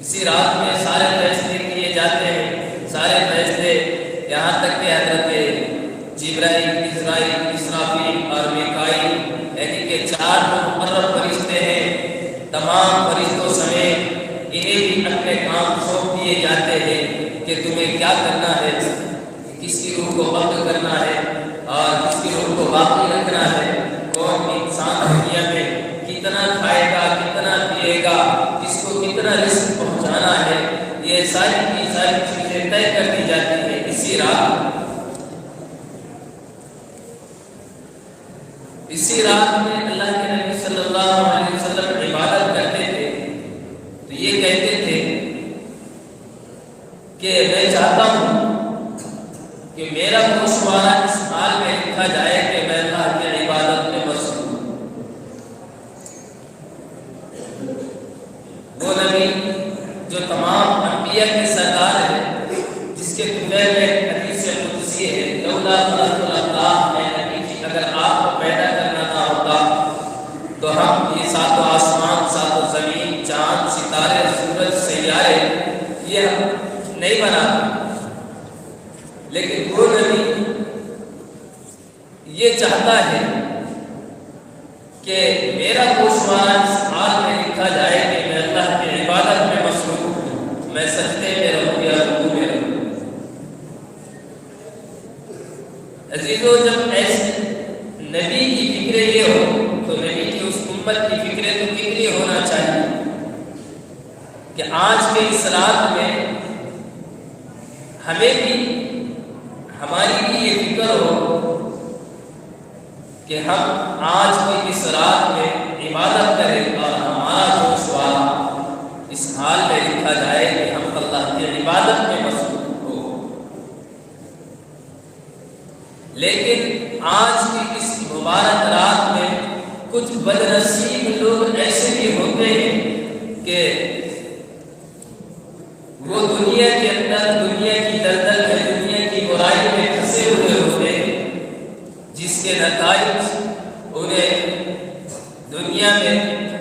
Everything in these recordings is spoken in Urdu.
اسی رات میں سارے فیصلے کیے جاتے ہیں، سارے فیصلے یہاں تک کہ 60 مقرب فرشتے ہیں، تمام فرشتوں سمیت انہیں بھی اپنے کام سونپ دیے جاتے ہیں کہ تمہیں کیا کرنا ہے، کس کی روح کو قبض کرنا ہے اور کس کی روح کو باقی رکھنا ہے، کون انسان دنیا میں کتنا کھائے گا، کتنا پیے گا، کس کو کتنا رزق پہنچانا ہے، یہ ساری چیزیں طے کر دی جاتی ہیں اسی رات میں اللہ کے نبی صلی اللہ علیہ وسلم عبادت کرتے تھے تو یہ کہتے تھے کہ میں چاہتا ہوں کہ میرا گوشوارہ اس حال میں لکھا جائے کہ میں اللہ کی عبادت میں مصروف ہوں۔ وہ نبی جو تمام انبیاء کے سردار ہے، جس کے طفیل میں حدیث قدسی ہے، لولا خلقت الافلاق، اے نبی جی اگر آپ کو پیدا کرنا نہ ہوتا تو ہم یہ ساتوں آسمان، ساتوں زمین، چاند، ستارے، سورج، سیارے یہ ہم نہیں بناتے، لیکن وہ نبی یہ چاہتا ہے کہ میرا گوشوارہ اس حال میں لکھا جائے کہ میں اللہ کی عبادت میں مصروف ہوں، میں سجدے میں رہوں یا رکوع میں رہوں۔ عزیزو، جب ایسے نبی کی فکر یہ ہو تو نبی کی اس امت کی فکر تو کتنی ہونا چاہیے کہ آج کے اس رات میں ہمیں بھی، ہماری بھی یہ فکر ہو کہ ہم آج کی اس رات میں عبادت کریں اور ہمارا گوشوارہ اس حال میں لکھا جائے کہ ہم اللہ کی عبادت میں مصروف ہو۔ لیکن آج کی اس مبارک رات میں کچھ بدنصیب لوگ ایسے بھی ہوتے ہیں کہ وہ دنیا کے اندر، دنیا کی دلدل میں، دنیا کی برائی میں پھنسے ہوئے ہوتے ہیں، جس کے نتائج انہیں دنیا میں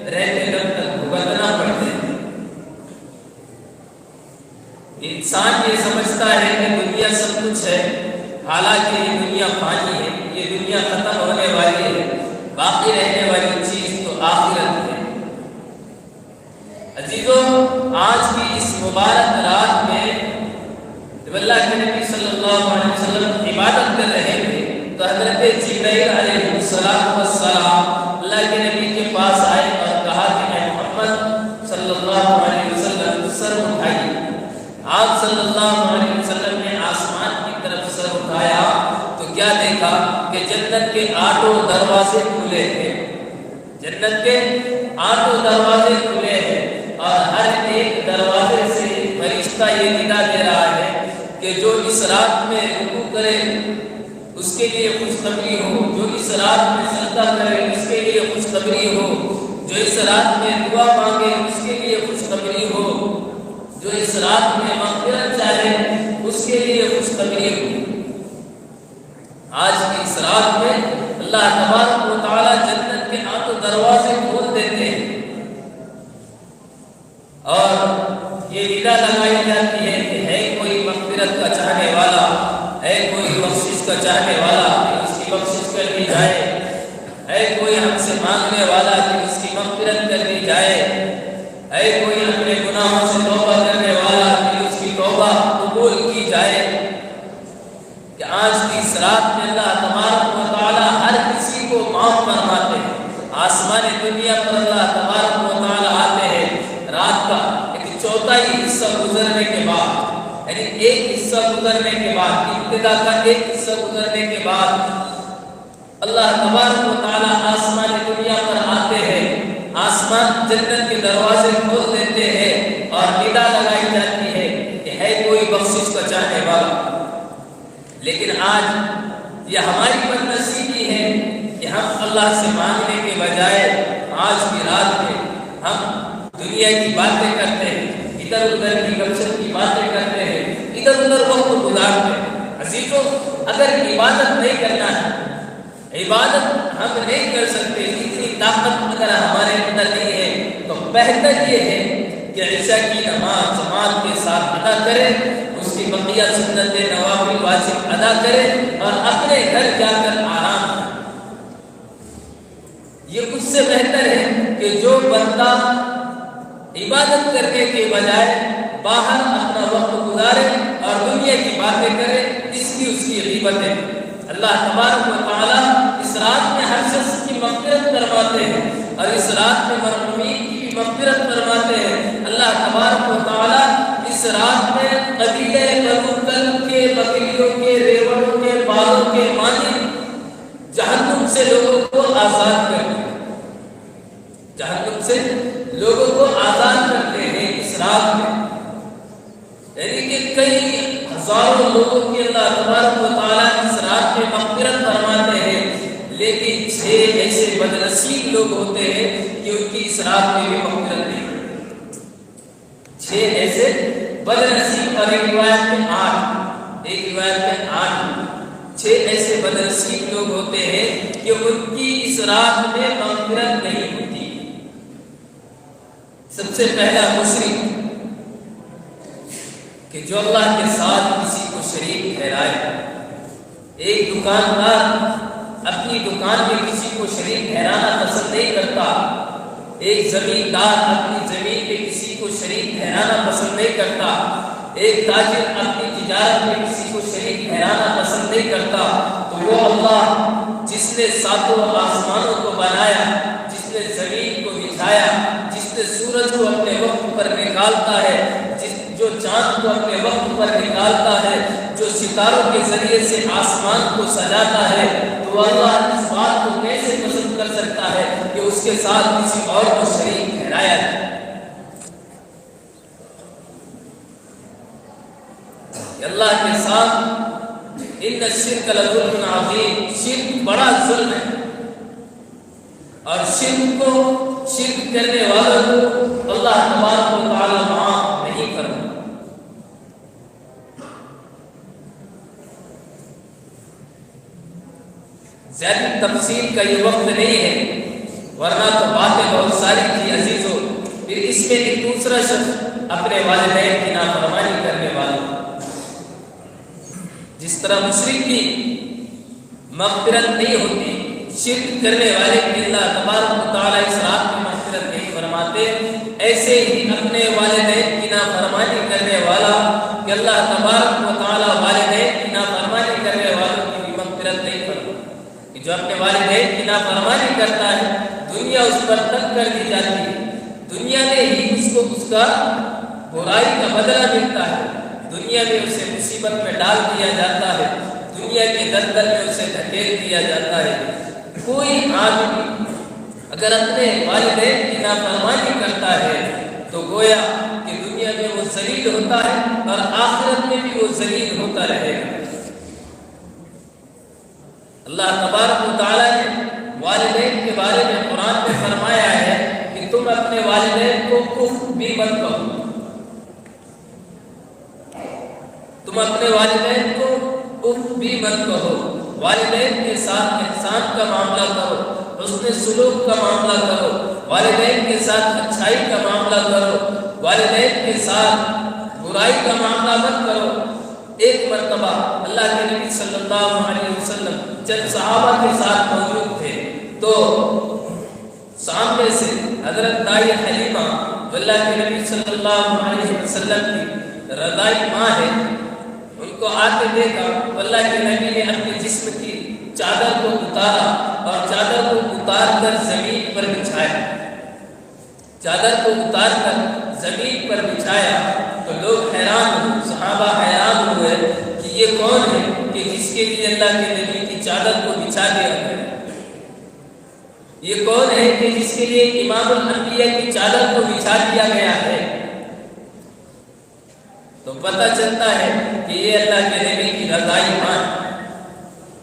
رہتے دم تک بھگتنا پڑتے ہیں۔ انسان یہ سمجھتا ہے کہ دنیا سب کچھ ہے، حالانکہ یہ دنیا فانی ہے، یہ دنیا ختم ہونے والی ہے، باقی رہنے والی چیز تو آخرت ہے۔ عزیزو، آج کی اس مبارک رات میں جب اللہ کے نبی صلی اللہ علیہ وسلم عبادت کر رہے تھے تو حضرت جبرائیل علیہ السلام اللہ کے نبی کے پاس آئے اور کہا کہ اے محمد صلی اللہ علیہ وسلم سر اٹھائیے۔ آپ صلی اللہ علیہ وسلم نے آسمان کی طرف سر اٹھایا تو کیا دیکھا کہ جنت کے 8 دروازے کھلے ہیں، جنت کے 8 دروازے کھلے ہیں اور ہر ایک دروازے سے فرشتہ یہ ندا دے رہا ہے کہ جو اس رات میں رکوع کرے اس کے لیے خوشخبری ہو، جو اس رات میں سجدہ کرے اس کے لیے خوشخبری ہو، جو اس رات میں دعا مانگے اس کے لیے خوشخبری ہو، جو اس رات میں مغفرت چاہے اس کے لیے خوشخبری ہو۔ آج کی اس رات میں اللہ تبارک و تعالی جنت کے 8 دروازے کھول دیتے ہیں اور یہ ندا لگائی جاتی ہے کہ ہے کوئی مغفرت کا چاہنے والا، ہے کوئی بخشش کا چاہنے والا کہ اس کی بخشش کر دی جائے، ہے کوئی ہم سے مانگنے والا کہ اس کی مغفرت کر دی جائے، ہے کوئی اپنے گناہوں سے توبہ کرنے والا کہ اس کی توبہ قبول کی جائے۔ کہ آج کی اس رات میں اللہ تبارک و تعالی ہر کسی کو معاف فرماتے ہیں۔ آسمان دنیا پر اللہ تبارک و تعالی آتے ہیں رات کا ایک چوتھائی حصہ گزرنے کے بعد، یعنی ایک حصہ گزرنے کے بعد، ابتدا کا ایک حصہ گزرنے کے بعد اللہ تبارک و تعالی آسمان دنیا پر آتے ہیں، آسمان جنت کے دروازے کھول دیتے ہیں اور ندا لگائی جاتی ہے کہ ہے کوئی بخشش کا چاہنے والا۔ لیکن آج یہ ہماری بدنصیبی ہے کہ ہم اللہ سے مانگنے کے بجائے آج کی رات میں ہم دنیا کی باتیں کرتے ہیں، ادھر ادھر کی گپ شپ کی باتیں کرتے ہیں، ادھر ادھر وقت گزارتے ہیں۔ عزیزو، اگر عبادت نہیں کرنا ہے، عبادت ہم نہیں کر سکتے، اتنی طاقت اگر ہمارے اندر نہیں ہے تو بہتر یہ ہے کہ عشاء کی نماز جماعت کے ساتھ ادا کریں، اس کی بقیہ سنت نوافل واجب ادا کریں اور اپنے گھر جا کر آرام کریں۔ یہ اس سے سے بہتر ہے کہ جو بندہ عبادت کرنے کے بجائے باہر اپنا وقت گزارے اور دنیا کی باتیں کرے، اس کی غیبت ہے۔ اللہ تبارک و تعالیٰ اس رات میں ہر شخص کی مغفرت فرماتے ہیں اور اس رات میں مرحومین کی بھی مغفرت فرماتے ہیں۔ اللہ تبارک و تعالیٰ اس رات میں قبیلے بنو کلب کے، بکریوں کے، ریوڑوں کے، بالوں کے مانند جہنم سے لوگوں کو آزاد کرتے ہیں، جہنم سے لوگوں کو آزاد کرتے ہیں اس رات میں۔ یعنی کہ کئی ہزاروں لوگوں کی اللہ تبارک و تعالیٰ اس رات میں مغفرت فرماتے ہیں، لیکن 6 ایسے بدنصیب لوگ ہوتے ہیں کہ ان کی اس رات میں بھی مغفرت نہیں ہوتی۔ 6 ایسے بدنصیب، اور ایک روایت میں 8 6 ایسے بدنصیب لوگ ہوتے ہیں کہ ان کی اس رات میں مغفرت نہیں ہوتی۔ سب سے پہلا مشرک کہ جو اللہ کے ساتھ کسی کو شریک ٹھہرائے۔ ایک دکاندار اپنی دکان میں کسی کو شریک ٹھہرانا پسند نہیں کرتا، ایک زمیندار اپنی زمین پہ کسی کو شریک ٹھہرانا پسند نہیں کرتا، ایک تاجر اپنی تجارت میں کسی کو شریک ٹھہرانا پسند نہیں کرتا۔ تو وہ اللہ جس نے 7 آسمانوں کو بنایا، جس نے زمین کو بچھایا، جس نے سورج کو اپنے وقت پر نکالتا ہے، جو چاند کو اپنے وقت پر نکالتا ہے، جو ستاروں کے ذریعے سے آسمان کو سجاتا ہے، تو اللہ اس بات کو کیسے پسند کر سکتا ہے کہ اس کے ساتھ کسی اور کو شریک ٹھہرایا جائے؟ اللہ کے ساتھ ان الشرک لظلم عظیم، شرک بڑا ظلم ہے، اور شرک کرنے والوں کو اللہ تبارک و تعالیٰ معاف نہیں کرتا۔ زیادہ تفصیل کا یہ وقت نہیں ہے، ورنہ تو باتیں بہت ساری تھی عزیزو۔ پھر اس میں ایک دوسرا شخص اپنے والدین کی نافرمانی کرنے والا، جس طرح مشرک کی مغفرت نہیں ہوتی، شرک کرنے والے کی اللہ تبارک و تعالیٰ اس رات میں مغفرت نہیں فرماتے، ایسے ہی اپنے والدین کی نافرمانی کرنے والا کہ اللہ تبارک و تعالیٰ والدین کی نافرمانی کرنے والوں کی بھی مغفرت نہیں فرماتے۔ جو اپنے والدین کی نافرمانی کرتا ہے، دنیا اس پر تنگ کر دی جاتی ہے، دنیا میں ہی اس کو اس کا برائی کا بدلہ ملتا ہے، دنیا میں اسے مصیبت میں ڈال دیا جاتا ہے، دنیا کے دلدل میں اسے دھکیل دیا جاتا ہے۔ کوئی آدمی اگر اپنے والدین کی نافرمانی کرتا ہے تو گویا کہ دنیا میں وہ ذلیل ہوتا ہے اور آخرت میں بھی وہ ذلیل ہوتا رہے گا۔ اللہ تبارک و تعالیٰ نے والدین کے بارے میں قرآن میں فرمایا ہے کہ تم اپنے والدین کو اف بھی مت کہو، تم اپنے والدین کو اف بھی مت کہو، والدین کے ساتھ احسان کا معاملہ کرو، حسن سلوک کا معاملہ کرو، والدین کے ساتھ اچھائی کا معاملہ کرو، والدین کے ساتھ برائی کا معاملہ مت کرو۔ ایک مرتبہ اللہ کے نبی صلی اللہ علیہ وسلم جب صحابہ کے ساتھ موجود تھے تو سامنے سے حضرت دائی حلیمہ جو اللہ کے نبی صلی اللہ علیہ وسلم کی رضائی ماں ہے، ان کو آتے دیکھا تو اللہ کے نبی نے اپنے جسم کی چادر کو اتارا اور چادر کو اتار کر زمین پر بچھایا، چادر کو اتار کر زمین پر بچھایا تو لوگ حیران ہوئے، صحابہ حیران ہوئے کہ یہ کون ہے کہ جس کے لیے اللہ کے نبی کی چادر کو بچھا دیا گیا، یہ کون ہے کہ جس کے لیے امام الانبیاء کی چادر کو بچھا دیا گیا ہے؟ تو پتہ چلتا ہے کہ یہ اللہ کے نبی کی رضائی ماں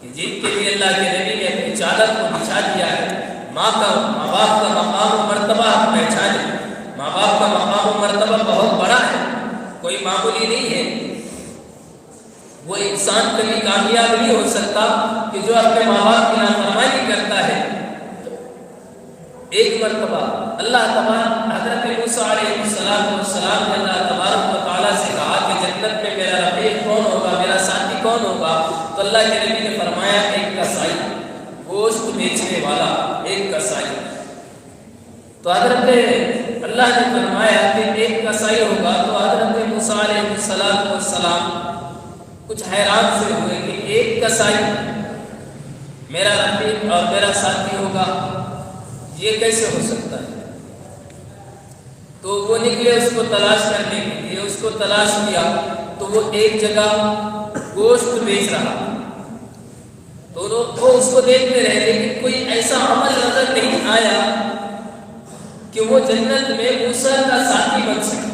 کہ جن کے لیے اللہ کے نبی نے اپنی چادر کو بچھا دیا ہے۔ ماں باپ کا مقام و مرتبہ پہچانے، ماں باپ کا مقام و مرتبہ بہت بڑا ہے، کوئی معمولی نہیں ہے۔ وہ انسان کبھی کامیاب نہیں ہو سکتا کہ جو اپنے ماں باپ کی نافرمانی کرتا ہے۔ ایک مرتبہ اللہ تبارک حضرت موسیٰ علیہ السلام نے اللہ تبارک و تعالیٰ سے کہا کہ جنت میں میرا رفیق کون ہوگا، میرا ساتھی کون ہوگا؟ تو اللہ کے نبی نے فرمایا ایک کسائی، گوشت بیچنے والا، ایک کسائی۔ تو حضرت اللہ نے فرمایا کہ ایک کسائی ہوگا، تو حضرت موسیٰ علیہ السلام کچھ حیران سے ہوئے کہ ایک کسائی میرا رفیق اور میرا ساتھی ہوگا، یہ کیسے ہو سکتا ہے؟ تو وہ نکلے اس کو تلاش کرنے کے لیے، اس کو تلاش کیا تو وہ ایک جگہ گوشت بیچ رہا، تو وہ اس کو دیکھتے رہے لیکن کوئی ایسا عمل نظر نہیں آیا کہ وہ جنت میں موسیٰ کا ساتھی بن سکے۔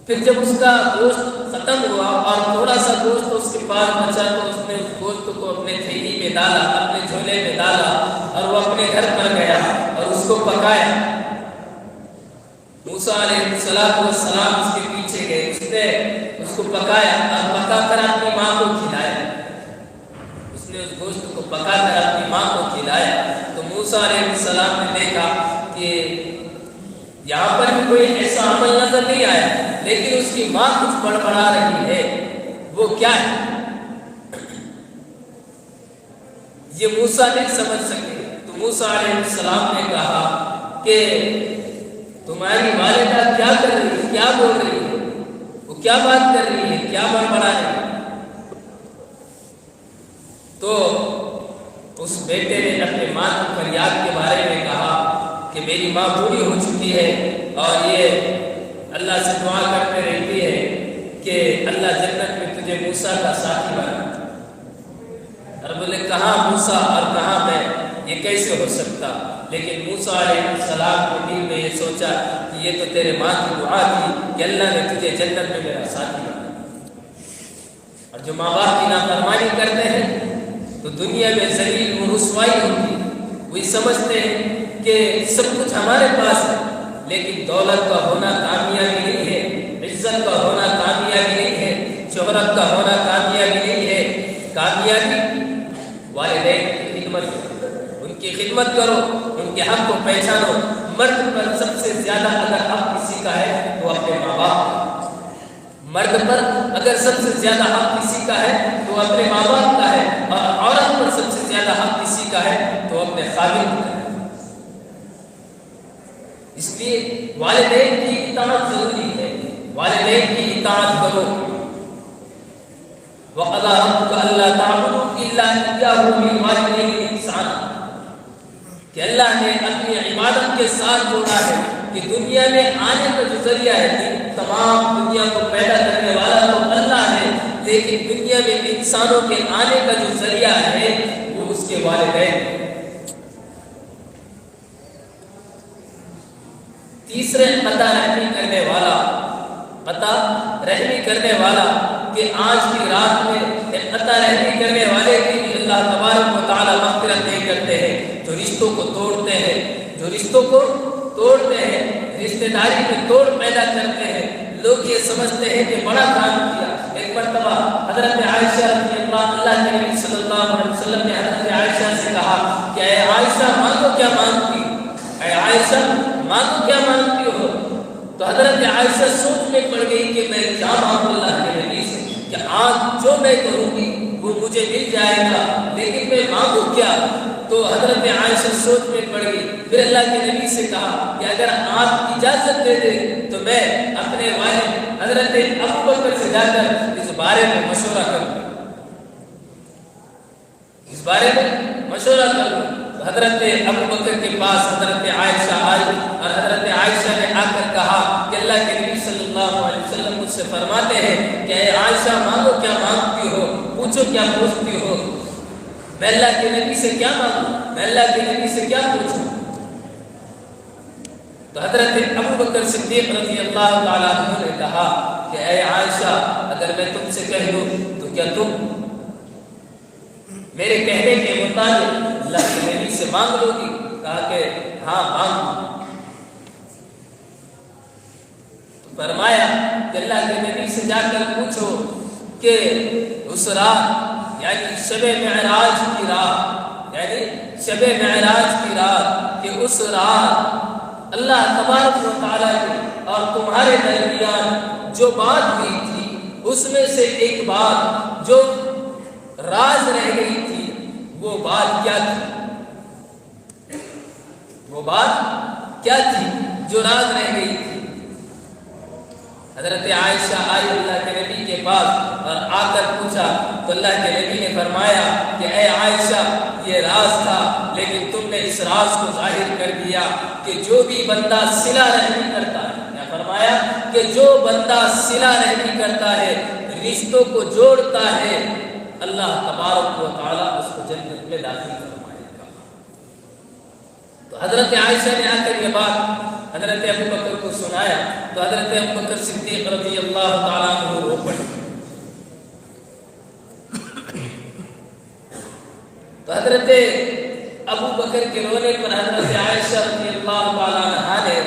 پھر جب اس کا گوشت ختم ہوا اور تھوڑا سا گوشت اس کے پاس بچا تو اس نے اس گوشت کو اپنے تھیلی میں ڈالا، اپنے جھولے میں ڈالا اور وہ اپنے گھر پر گیا اور اس کو پکایا۔ موسیٰ علیہ السلام اس کے پیچھے گئے، اس نے اس کو پکایا اور پکا کر اپنی ماں کو کھلایا۔ اس نے اس گوشت کو پکا کر اپنی ماں کو کھلایا تو موسیٰ علیہ السلام نے دیکھا کہ یہاں پر بھی کوئی ایسا عمل نظر نہیں آیا، لیکن اس کی ماں کچھ بڑبڑا رہی ہے، وہ کیا ہے؟ یہ موسیٰ نہیں سمجھ سکے تو موسیٰ علیہ السلام نے کہا کہ تمہاری والدہ کیا کر رہی ہے، کیا بول رہی ہے، وہ کیا بات کر رہی ہے، کیا بڑبڑا رہی ہے؟ تو اس بیٹے نے اپنے ماں کی فریاد کے بارے میں کہا کہ میری ماں بوڑھی ہو چکی ہے اور یہ اللہ سے دعا کرتے رہتی ہے کہ اللہ جنت میں تجھے موسیٰ کا ساتھی بنا۔ اور بولے کہاں موسیٰ اور کہاں میں، یہ کیسے ہو سکتا؟ لیکن موسیٰ علیہ السلام کے دل میں یہ سوچا کہ یہ تو تیرے ماں کی دعا تھی کہ اللہ نے تجھے جنت میں میرا ساتھی بنا۔ اور جو ماں باپ کی نافرمانی کرتے ہیں تو دنیا میں ذلیل و رسوائی ہوتی، وہی سمجھتے ہیں کہ سب کچھ ہمارے پاس ہے، لیکن دولت کا ہونا کامیابی نہیں ہے، عزت کا ہونا کامیابی نہیں ہے، شہرت کا ہونا کامیابی نہیں ہے۔ کامیابی والدین کی خدمت کرو، ان کی خدمت کرو، ان کے حق کو پہچانو۔ مرد پر سب سے زیادہ اگر حق کسی کا ہے تو اپنے ماں باپ کا، مرد پر اگر سب سے زیادہ حق کسی کا ہے تو اپنے ماں باپ کا ہے، اور عورت پر سب سے زیادہ حق کسی کا ہے تو اپنے خاوند کا ہے۔ اس لیے والدین کی اطاعت ضروری ہے، والدین کی اطاعت کرو۔ وَقَضَىٰ رَبُّكَ أَلَّا تَعْبُدُوا إِلَّا إِيَّاهُ وَبِالْوَالِدَيْنِ إِحْسَانًا، کہ اللہ نے اپنی عبادت کے ساتھ جوڑا ہے کہ دنیا میں آنے کا جو ذریعہ ہے، تمام دنیا کو پیدا کرنے والا تو اللہ ہے، لیکن دنیا میں انسانوں کے آنے کا جو ذریعہ ہے وہ اس کے والدین۔ تیسرے قطع رحمی کرنے والا، قطع رحمی کرنے والا کہ آج کی رات میں ایک قطع رحمی کرنے والے کی اللہ تبارک و تعالی مغفرت نہیں کرتے ہیں، جو رشتوں کو توڑتے ہیں، جو رشتوں کو توڑتے ہیں، رشتہ داری میں توڑ پیدا کرتے ہیں۔ لوگ یہ سمجھتے ہیں کہ بڑا کام کیا۔ ایک مرتبہ حضرت عائشہ رضی اللہ کے نبی صلی اللہ علیہ وسلم نے حضرت عائشہ سے کہا کہ اے عائشہ مانگو کیا مانگتی، اے عائشہ مانگو کیا مانگتی ہو؟ تو حضرت عائشہ سوچ میں پڑ گئی کہ میں کیا مانگوں اللہ کے نبی سے، کہ آج جو میں کروں گی وہ مجھے مل جائے گا، لیکن میں مانگوں کیا؟ تو حضرت عائشہ سوچ میں پڑ گئی، پھر اللہ کے نبی سے کہا کہ اگر آپ اجازت دے دیں تو میں اپنے والد حضرت ابو بکر سے جا کر اس بارے میں مشورہ کروں، اس بارے میں مشورہ کروں۔ حضرت ابو بکر کے پاس حضرت عائشہ آئی اور حضرت عائشہ نے آ کر کہا کہ اللہ کے نبی صلی اللہ علیہ وسلم مجھ سے فرماتے ہیں کہ اے عائشہ مانگو کیا مانگتی ہو، پوچھو کیا پوچھتی ہو، میں اللہ کے نبی سے کیا مانگوں، میں اللہ کے نبی سے کیا پوچھوں؟ تو حضرت ابو بکر صدیق رضی اللہ تعالیٰ عنہ نے کہا کہ اے عائشہ اگر میں تم سے کہہ دوں تو کیا تم میرے کہنے کے مطابق اللہ کے نبی سے مانگ لو گی؟ کہا کہ ہاں مانگ۔ فرمایا کہ اللہ کے نبی سے جا کر پوچھو کہ اس رات یعنی شب معراج کی رات، یعنی شب معراج کی رات، کہ اس رات اللہ تبارک و تعالیٰ کی اور تمہارے درمیان جو بات ہوئی تھی اس میں سے ایک بات جو راز رہ گئی تھی وہ بات کیا تھی؟ وہ بات کیا تھی جو راز رہ گئی تھی؟ حضرت عائشہ آئی اللہ کے نبی کے پاس اور آ کر پوچھا تو اللہ کے نبی نے فرمایا کہ اے عائشہ یہ راز تھا، لیکن تم نے اس راز کو ظاہر کر دیا کہ جو بھی بندہ صلہ رحمی کرتا ہے، کیا فرمایا کہ جو بندہ صلہ رحمی کرتا ہے، رشتوں کو جوڑتا ہے، اللہ تبارک و تعالیٰ اس کو جنت میں داخل فرمائے گا۔ تو حضرت عائشہ نے آ کر یہ بات حضرت ابو بکر کو سنایا تو حضرت ابو بکر صدیق رضی اللہ تعالیٰ عنہ رو پڑے۔ تو حضرت ابو بکر کے رونے پر حضرت عائشہ رضی اللہ تعالیٰ عنہ نے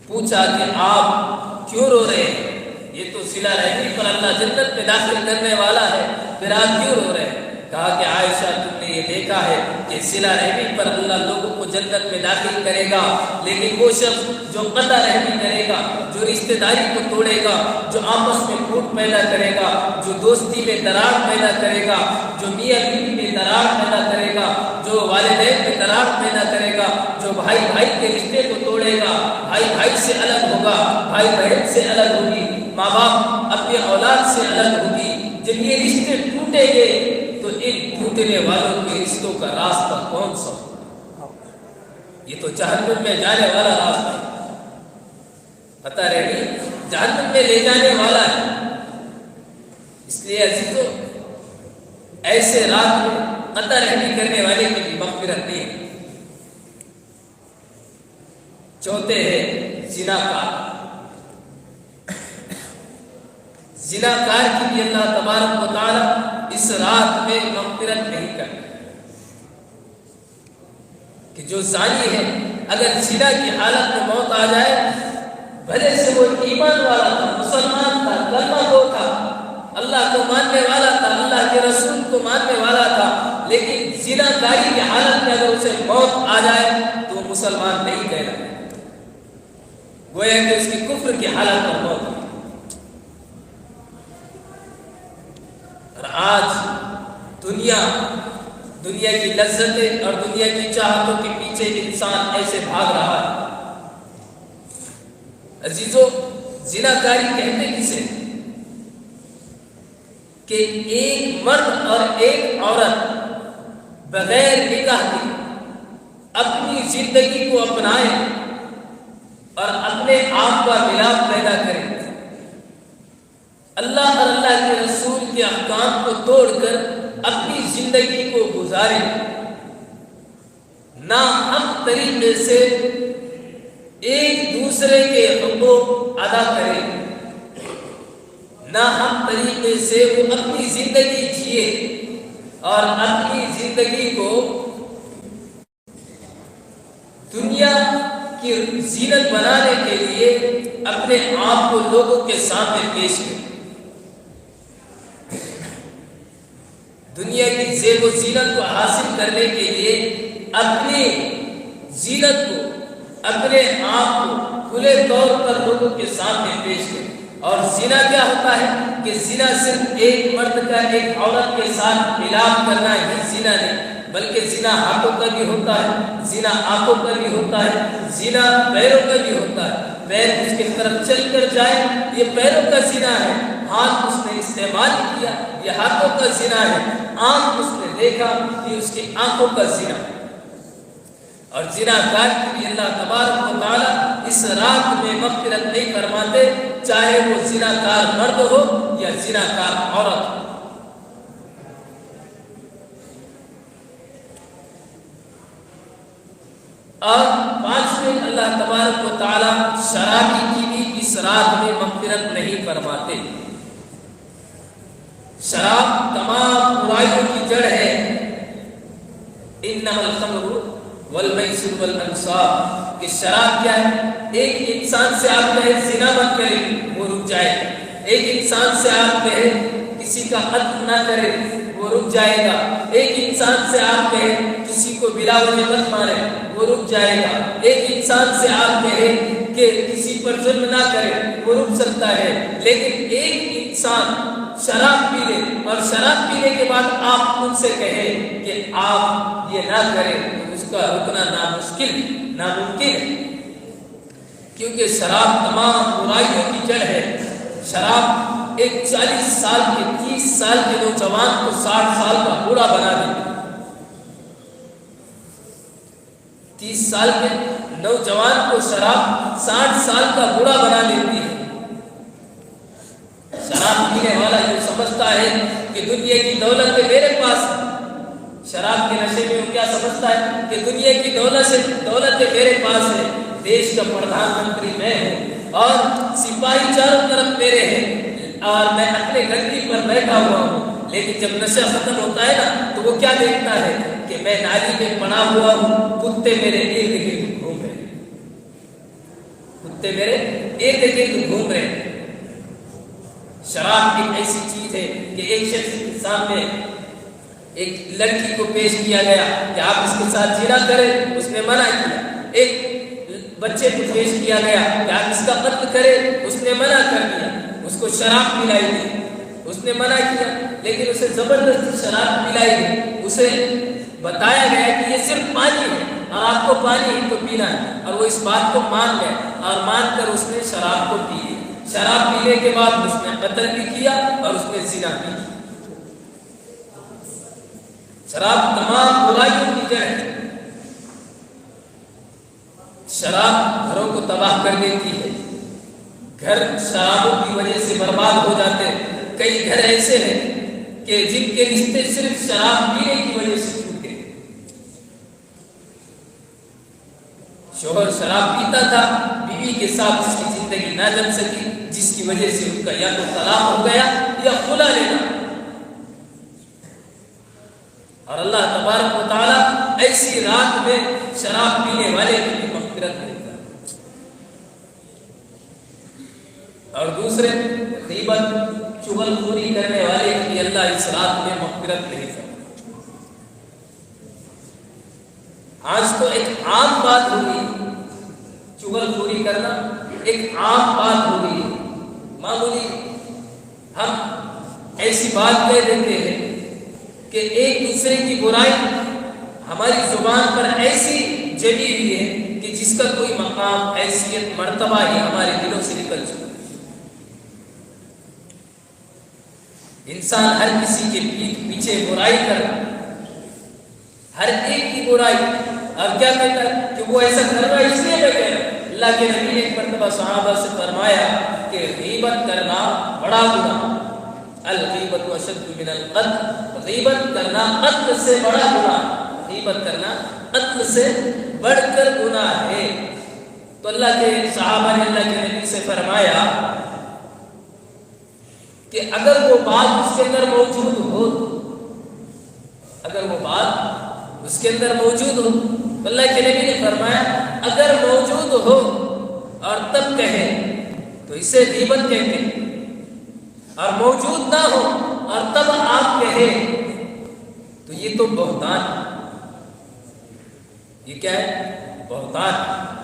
پوچھا کہ آپ کیوں رو رہے ہیں؟ یہ تو صلہ رحمی پر اللہ جنت میں داخل کرنے والا ہے، پھر آپ کیوں رو رہے ہیں؟ کہا کہ عائشہ تم نے یہ دیکھا ہے کہ صلہ رحمی پر اللہ لوگوں کو جنت میں داخل کرے گا، لیکن وہ شخص جو قطع رحمی کرے گا، جو رشتہ داری کو توڑے گا، جو آپس میں پھوٹ پیدا کرے گا، جو دوستی میں دراڑ پیدا کرے گا، جو میاں بیوی میں دراڑ پیدا کرے گا، جو والدین میں دراڑ پیدا کرے گا، جو بھائی بھائی کے رشتے کو توڑے گا، بھائی بھائی سے الگ ہوگا، بھائی بہن سے الگ ہوگی، ماں باپ اپنے اولاد سے الگ ہوگی، جب یہ رشتے ٹوٹیں گے تو ان ٹوٹنے والوں کے رشتوں کا راستہ کون سا ہوگا؟ یہ تو جہنم میں جانے والا راستہ ہے، پتہ رہے جہنم میں لے جانے والا ہے۔ اس لیے عزیزو ایسے رات میں قطع رحمی کرنے والے کی بھی مغفرت نہیں ہے۔ چوتھے ہے زنا کار۔ زنا کار کی بھی اللہ تبارک و تعالی اس رات میں مغفرت نہیں کرتا کہ جو زانی ہے اگر زنا کی حالت میں موت آ جائے، بھلے سے وہ ایمان والا تھا، مسلمان تھا، کلمہ گو تھا، اللہ کو ماننے والا تھا، اللہ کے رسول کو ماننے والا تھا، لیکن زنا کاری کی حالت میں اگر اسے موت آ جائے تو وہ مسلمان نہیں کہلاتا، گویا کہ اس کی کفر کی حالت میں موت ہے۔ اور آج دنیا کی لذتیں اور دنیا کی چاہتوں کے پیچھے انسان ایسے بھاگ رہا ہے۔ عزیزو زنا کاری کہتے کسے کہ ایک مرد اور ایک عورت بغیر نکاح کے اپنی زندگی کو اپنائیں اور اپنے آپ کا ملاپ پیدا کریں، اللہ اور اللہ کے رسول کے احکام کو توڑ کر اپنی زندگی کو گزاریں، ناحق طریقے سے ایک دوسرے کے حقوق ادا کریں، ناحق طریقے سے وہ اپنی زندگی جیے اور اپنی زندگی کو دنیا کی زینت بنانے کے لیے اپنے آپ کو لوگوں کے سامنے پیش کریں، دنیا کی زیب و زینت کو حاصل کرنے کے لیے اپنی زینت کو، اپنے آپ کو کھلے طور پر لوگوں کے سامنے پیش کریں۔ اور زنا کیا ہوتا ہے کہ زنا صرف ایک مرد کا ایک عورت کے ساتھ ملاپ کرنا ہی زنا نہیں، بلکہ زنا ہاتھوں کا بھی ہوتا ہے، زنا آنکھوں کا بھی ہوتا ہے، زنا پیروں کا بھی ہوتا ہے، پیر اس کی طرف چل کر جائے یہ پیروں کا زنا ہے، ہاتھ اس نے استعمال کیا یہ ہاتھوں کا زنا ہے، آنکھ اس نے دیکھا یہ اس کی آنکھوں کا زنا ہے۔ اور زنا کار کی بھی اللہ تبارک و تعالی اس رات میں مغفرت نہیں فرماتے، چاہے وہ زنا کار مرد ہو یا زنا کار عورت ہو۔ اور پانچویں اللہ تبارک و تعالی شرابی کی بھی اس رات میں مغفرت نہیں فرماتے۔ شراب تمام برائیوں کی جڑ ہے، انما الخمر والمیسر والانصاب، کہ شراب کیا ہے؟ ایک انسان سے آپ کہیں زنا مت کرے وہ رک جائے گا، ایک انسان سے آپ کہیں کسی کا قتل نہ کرے وہ رک جائے گا، ایک انسان سے آپ کہیں کسی کو بلا وجہ مت مارے وہ رک جائے گا، ایک انسان سے آپ کہیں کہ کسی پر ظلم نہ کرے وہ رک سکتا ہے، لیکن ایک انسان شراب پی لے اور شراب پینے کے بعد آپ ان سے کہیں کہ آپ یہ نہ کریں تو اس کا رکنا ناممکن ہے، کیونکہ شراب تمام برائیوں کی جڑ ہے۔ شراب ایک 40 سال کے 30 سال کے نوجوان کو 60 سال کا بوڑھا بنا دیتی ہے۔ 30 سال کے نوجوان کو شراب 60 سال کا بوڑھا بنا دیتی ہے۔ شراب پینے والا یہ سمجھتا ہے کہ دنیا کی دولت میرے پاس ہے۔ شراب کے نشے میں وہ کیا سمجھتا ہے کہ دنیا کی دولت میرے پاس ہے، دیش کا پردھان منتری میں ہوں اور سپاہی چاروں طرف میرے ہیں اور میں اپنے گدی پر بیٹھا ہوا ہوں۔ لیکن جب نشہ ختم ہوتا ہے نا تو وہ کیا دیکھتا ہے کہ میں نالی میں پڑا ہوا ہوں، کتے میرے ارد گرد گھوم رہے ہیں، کتے میرے ارد گرد گھوم رہے ہیں۔ شراب ایک ایسی چیز ہے کہ ایک شخص کے سامنے ایک لڑکی کو پیش کیا گیا کہ آپ اس کے ساتھ زنا کریں، اس نے منع کیا۔ ایک بچے کو پیش کیا گیا کہ آپ اس کا قتل کریں، اس نے منع کر دیا۔ اس کو شراب پلائی گئی، اس نے منع کیا، لیکن اسے زبردستی شراب پلائی گئی۔ اسے بتایا گیا کہ یہ صرف پانی ہے اور آپ کو پانی ہی تو پینا ہے، اور وہ اس بات کو مان گیا اور مان کر اس نے شراب کو پی لی۔ شراب پینے کے بعد اس نے قتل بھی کیا اور اس نے زنا بھی کیا۔ شراب تمام برائیوں کی جڑ ہے۔ شراب گھروں کو تباہ کر دیتی ہے، گھر شرابوں کی وجہ سے برباد ہو جاتے ہیں۔ کئی گھر ایسے ہیں کہ جن کے رشتے صرف شراب پینے کی وجہ سے ٹوٹے۔ شوہر شراب پیتا تھا، بیوی کے ساتھ اس کی زندگی نہ جم سکی، جس کی وجہ سے ان کا یا تو طلاق ہو گیا یا خلا لینا۔ اور اللہ تبارک و تعالیٰ ایسی رات میں شراب پینے والے کی بھی مغفرت کرتا ہے۔ اور دوسرے غیبت چغل خوری کرنے والے کی اللہ اس رات میں مغفرت نہیں کرتا۔ آج تو ایک عام بات ہو گئی، چغل خوری کرنا ایک عام بات ہو گئی، معمولی ہم ایسی بات کہہ دیتے ہیں کہ ایک دوسرے کی برائی ہماری زبان پر ایسی جمی ہوئی ہے کہ جس کا کوئی مقام، حیثیت، مرتبہ ہی ہمارے دلوں سے نکل چکا ہے۔ انسان ہر کسی کے پیچھے برائی کرتا، ہر ایک کی برائی، اور کیا کہتا ہے کہ وہ ایسا کر رہا ہے اس لیے میں کہہ رہا ہوں۔ اللہ کے نبی نے ایک مرتبہ صحابہ سے فرمایا کہ غیبت کرنا بڑا گناہ، الغیبت اشد من القتل، غیبت کرنا قتل سے بڑا گناہ، غیبت کرنا قتل سے بڑھ کر گناہ ہے۔ تو اللہ کے صحابہ نے اللہ کے نبی سے فرمایا کہ اگر وہ بات اس کے اندر موجود ہو، اگر وہ بات اس کے اندر موجود ہو، اللہ کے نبی نے فرمایا اگر موجود ہو اور تب کہے تو اسے غیبت کہتے ہیں، اور موجود نہ ہو اور تب آپ کہیں تو یہ تو بہتان ہے۔ یہ کیا ہے؟ بہتان۔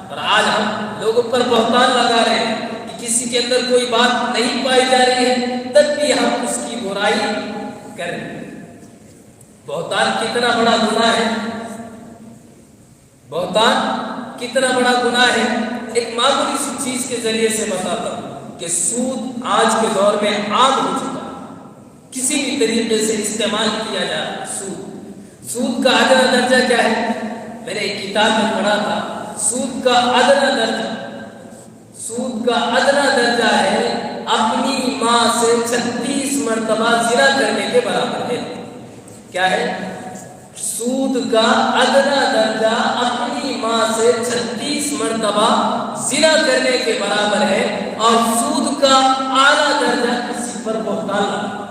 اور آج ہم لوگوں پر بہتان لگا رہے ہیں کہ کسی کے اندر کوئی بات نہیں پائی جا رہی ہے تب بھی ہم اس کی برائی کریں۔ بہتان کتنا بڑا گناہ ہے، بہتان کتنا بڑا گناہ ہے۔ ایک معمولی سی چیز کے ذریعے سے بتاتا ہوں کہ سود آج کے دور میں عام ہو چکا ہے، کسی بھی طریقے سے استعمال کیا جا رہا ہے۔ سود کا ادنا درجہ کیا ہے؟ میں نے ایک کتاب میں پڑھا تھا، سود کا ادنا درجہ ہے اپنی ماں سے 36 مرتبہ زنا کرنے کے برابر ہے۔ کیا ہے؟ سود کا ادنا درجہ اپنی ماں سے 36 مرتبہ زنا کرنے کے برابر ہے، اور سود کا اعلیٰ درجہ کسی پر بہتان لانا،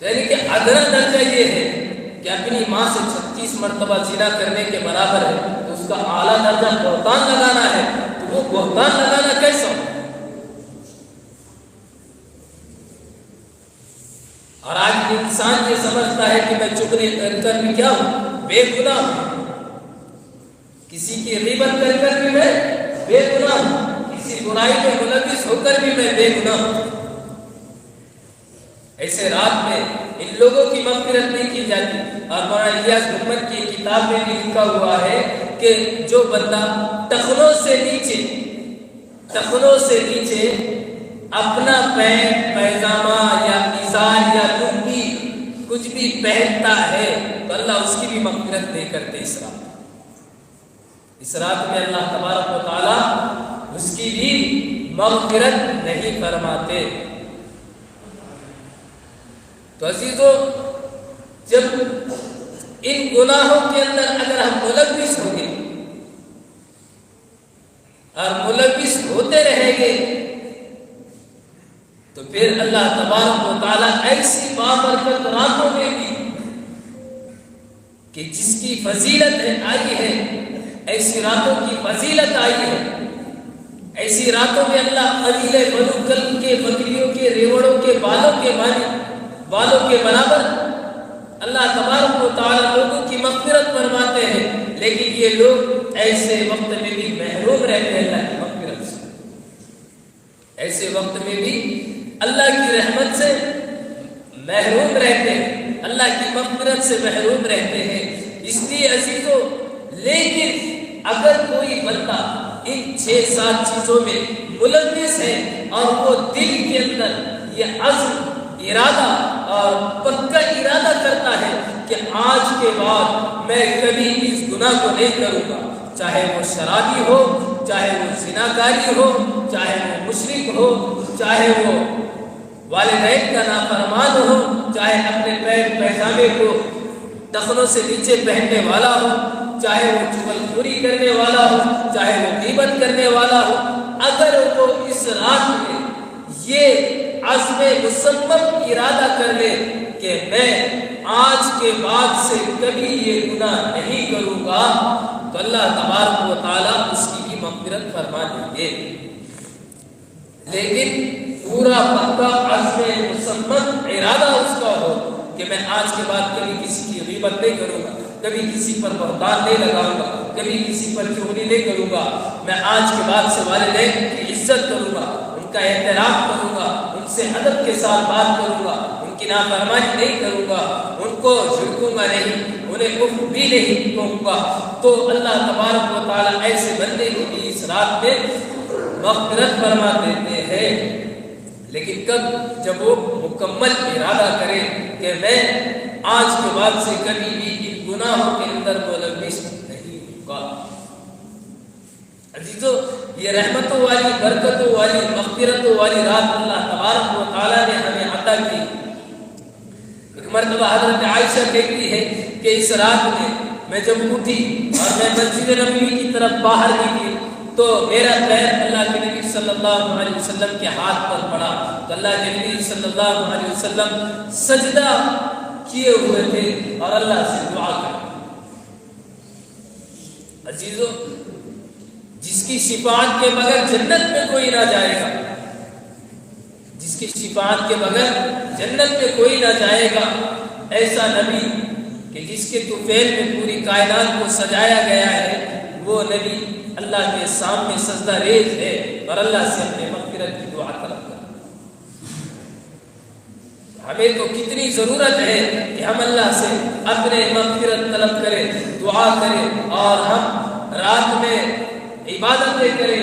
یعنی کہ ادنا درجہ یہ ہے کہ اپنی ماں سے 36 مرتبہ زنا کرنے کے برابر ہے، تو اس کا اعلیٰ درجہ بہتان لگانا ہے، تو وہ بہتان لگانا کیسا ہو؟ اور آج انسان یہ سمجھتا ہے کہ میں چغلی کر بھی کیا ہوں؟ بے گناہ ہوں۔ کسی کی غیبت کر بھی میں بے گناہ ہوں، کسی برائی میں ملوث ہو کر بھی میں بے گناہ ہوں۔ ایسے رات میں ان لوگوں کی مغفرت نہیں کی جاتی۔ اور مولانا الیاس محمد کی کتاب میں بھی لکھا ہوا ہے کہ جو بندہ ٹخنوں سے نیچے اپنا پینٹ پیجامہ یا ازار یا لنگی کچھ بھی پہنتا ہے تو اللہ اس کی بھی مغفرت نہیں کرتے۔ اس رات میں اللہ تبارک و تعالی اس کی بھی مغفرت نہیں فرماتے۔ تو عزیزو، جب ان گناہوں کے اندر اگر ہم ملوث ہوں گے اور ملوث ہوتے رہیں گے تو پھر اللہ تبارک و تعالیٰ ایسی بابرکت راتوں میں بھی کہ جس کی فضیلت آئی ہے، ایسی راتوں کی فضیلت آئی ہے، ایسی راتوں میں اللہ قبیلے بنو کلب کے بکریوں کے ریوڑوں کے بالوں کے برابر اللہ تبارک و تعالیٰ لوگوں کی مغفرت فرماتے ہیں، لیکن یہ لوگ ایسے وقت میں بھی محروم رہتے ہیں اللہ کی مغفرت سے، ایسے وقت میں بھی اللہ کی رحمت سے محروم رہتے ہیں، اللہ کی مغفرت سے محروم رہتے ہیں۔ اس لیے عزیزو، لیکن اگر کوئی بندہ ان 6-7 چیزوں میں ملوث ہے اور وہ دل کے اندر یہ عزم، ارادہ اور پکا ارادہ کرتا ہے کہ آج کے بعد میں کبھی اس گناہ کو نہیں کروں گا، چاہے وہ شرابی ہو، چاہے وہ زناکاری ہو، چاہے وہ مشرک ہو، چاہے وہ والدین کا نافرمان ہو، چاہے اپنے پیر پیجامے کو ٹخنوں سے نیچے پہننے والا ہو، چاہے وہ چغلخوری کرنے والا ہو، چاہے وہ غیبت کرنے والا ہو، اگر وہ اس رات میں یہ عزم مصمم ارادہ کر لے کہ میں آج کے بعد سے کبھی یہ گناہ نہیں کروں گا، تو اللہ تبارک و تعالیٰ اس کی بھی مغفرت فرما دیں گے۔ لیکن پورا پکا عزم مصمم ارادہ اس کا ہو کہ میں آج کے بعد کبھی کسی کی غیبت نہیں کروں گا، کبھی کسی پر بہتان نہیں لگاؤں گا، کبھی کسی پر چغلی نہیں کروں گا، میں آج کے بعد سے والدین کی عزت کروں گا، ان کا احترام کروں گا، ان سے ادب کے ساتھ بات کروں گا، ان کی نافرمانی نہیں کروں گا، ان کو جھڑکوں گا نہیں، انہیں اف بھی نہیں کہوں گا، تو اللہ تبارک و تعالیٰ ایسے بندے کو بھی اس رات میں مغفرت فرما دیتے ہیں۔ لیکن کب؟ جب وہ مکمل ارادہ کرے کہ میں آج کے بعد سے کبھی بھی ان گناہوں کے اندر ملوث نہیں ہوں گا۔ عزیزو، یہ رحمتوں والی، برکتوں والی، مغفرتوں والی رات اللہ تبارک و تعالیٰ نے ہمیں عطا کی۔ ایک مرتبہ حضرت عائشہ کہتی ہے کہ اس رات میں جب اٹھی اور میں مسجد نبوی کی طرف باہر نکلی تو میرا پیر اللہ کے نبی صلی اللہ علیہ وسلم کے ہاتھ پر پڑا، تو اللہ کے نبی صلی اللہ علیہ وسلم سجدہ کیے ہوئے تھے اور اللہ سے دعا کر۔ عزیزو، جس کی شفاعت کے بغیر جنت میں کوئی نہ جائے گا، جس کی شفاعت کے بغیر جنت میں کوئی نہ جائے گا، ایسا نبی کہ جس کے طفیل میں پوری کائنات کو سجایا گیا ہے، وہ نبی اللہ کے سامنے سجدہ ریز ہے اور اللہ سے اپنے مغفرت کی دعا طلب کرتا۔ ہمیں تو کتنی ضرورت ہے کہ ہم اللہ سے اپنے مغفرت طلب کریں، دعا کریں، اور ہم رات میں عبادتیں کریں،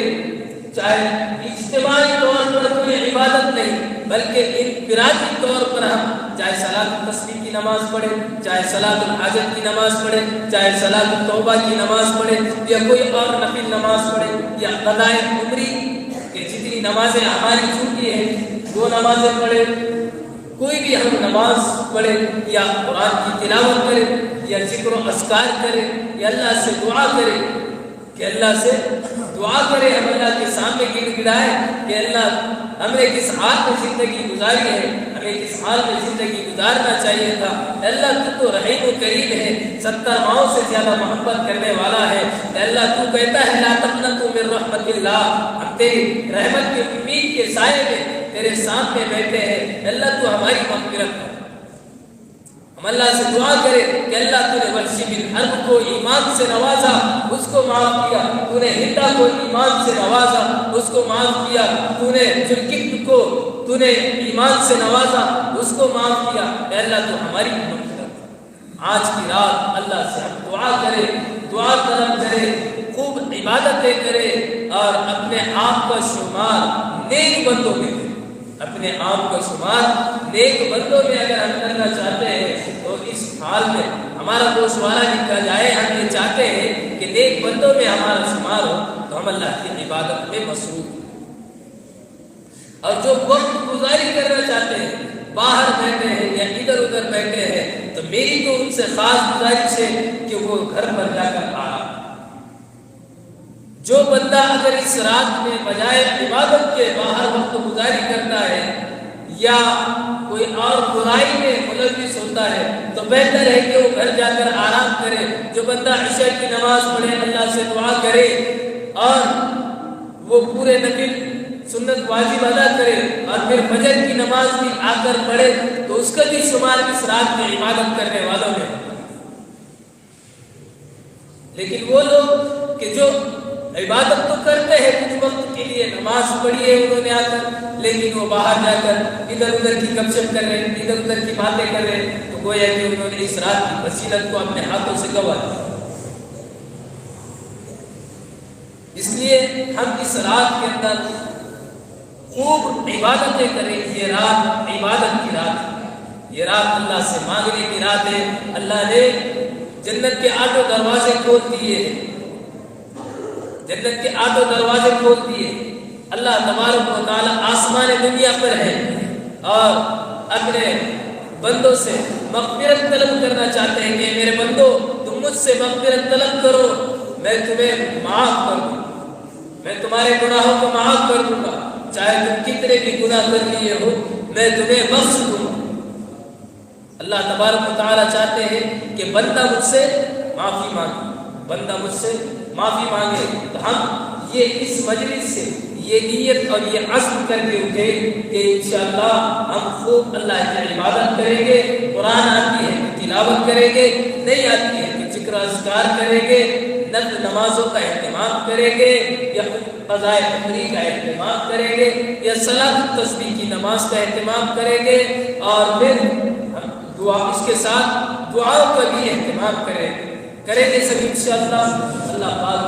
چاہے اجتماعی طور پر کوئی عبادت نہیں بلکہ انفرادی طور پر ہم چاہے صلاۃ التسبیح کی نماز پڑھیں، چاہے صلاۃ الحاجت کی نماز پڑھیں، چاہے صلاۃ التوبہ کی نماز پڑھیں، یا کوئی اور نفل نماز پڑھیں، یا قضاء عمری کہ جتنی نمازیں ہماری چھوٹی ہیں وہ نمازیں پڑھیں، کوئی بھی ہم نماز پڑھیں یا قرآن کی تلاوت کریں یا ذکر و اذکار کریں یا اللہ سے دعا کریں، کہ اللہ سے دعا کریں، ہم اللہ کے سامنے گڑ گڑائیں کہ اللہ ہم نے کس حال میں زندگی گزاری ہے، ہمیں کس حال میں زندگی گزارنا چاہیے تھا، اللہ تو رحیم و کریم ہے، 70 ماؤں سے زیادہ محبت کرنے والا ہے، اللہ تو کہتا ہے لا تقنطوا من رحمت اللہ، ہم تیری رحمت کی امید کے سائے میں تیرے سامنے بیٹھے ہیں، اللہ تو ہماری مغفرت کر۔ ہم اللہ سے دعا کریں کہ اللہ تو نے وحشی بن حرب کو ایمان سے نوازا، اس کو معاف کیا، تو نے ہندا کو ایمان سے نوازا، اس کو معاف کیا، تو نے ذوالکفل کو تو نے ایمان سے نوازا، اس کو معاف کیا، اے اللہ تو ہماری بھی مغفرت۔ آج کی رات اللہ سے ہم دعا کرے، دعا طلب کرے، خوب عبادتیں کرے اور اپنے آپ کا شمار نیک بندوں میں کرے۔ اپنے آپ کا شمار نیک بندوں میں اگر ہم کرنا چاہتے ہیں تو اس حال میں ہمارا گوشوارہ لکھا جائے، ہم یہ چاہتے ہیں کہ نیک بندوں میں ہمارا شمار ہو تو ہم اللہ کی عبادت میں مصروف ہوں۔ اور جو وقت گزاری کرنا چاہتے ہیں، باہر بیٹھے ہیں یا ادھر ادھر بیٹھے ہیں، تو میری تو ان سے خاص گزارش ہے کہ وہ گھر پر جا کر آرام۔ جو بندہ اگر اس رات میں بجائے عبادت کے باہر وقت گزاری کرتا ہے یا کوئی اور برائی میں ملوث ہوتا ہے تو بہتر ہے کہ وہ گھر جا کر آرام کرے۔ جو بندہ عشاء کی نماز پڑھے، اللہ سے دعا کرے اور وہ پورے نفل سنت واجب ادا کرے اور پھر فجر کی نماز بھی آ کر پڑھے تو اس کا بھی شمار اس رات میں عبادت کرنے والوں میں۔ لیکن وہ لوگ کہ جو عبادت تو کرتے ہیں کچھ وقت کے لیے، نماز پڑھی ہے انہوں نے آ کر، لیکن وہ باہر جا کر ادھر ادھر کی گپ شپ کر رہے ہیں، ادھر ادھر کی باتیں کر رہے ہیں، تو گویا کہ انہوں نے اس رات کی فضیلت کو اپنے ہاتھوں سے گنوا دیا۔ اس لیے ہم اس رات کے اندر خوب عبادتیں کریں۔ یہ رات عبادت کی رات ہے، یہ رات اللہ سے مانگنے کی رات ہے۔ اللہ نے جنت کے 8 دروازے کھول دیے ہیں، جنت کے 8 دروازے کھول دیے۔ اللہ تبارک و تعالی آسمان دنیا پر ہے اور اپنے بندوں سے مغفرت طلب کرنا چاہتے ہیں کہ میرے بندو تم مجھ سے مغفرت طلب کرو، میں تمہیں معاف کر دوں، میں تمہارے گناہوں کو معاف کر دوں گا، چاہے تم کتنے بھی گناہ کر لیے ہو میں تمہیں بخش دوں گا۔ اللہ تبارک و تعالی چاہتے ہیں کہ بندہ مجھ سے معافی مانگے، بندہ مجھ سے معافی مانگے۔ تو ہم یہ اس مجلس سے یہ نیت اور یہ عزم کر کے اٹھے کہ انشاءاللہ ہم خوب اللہ کی عبادت کریں گے۔ قرآن آتی ہے کہ تلاوت کریں گے، نہیں آتی ہے کہ ذکر اذکار کریں گے، نفل نمازوں کا اہتمام کریں گے یا قضاء عمری کا اہتمام کریں گے یا صلاۃ التسبیح کی نماز کا اہتمام کریں گے، اور پھر دعا اس کے ساتھ دعاؤں کا بھی اہتمام کریں گے سب انشاءاللہ۔ اللہ پاک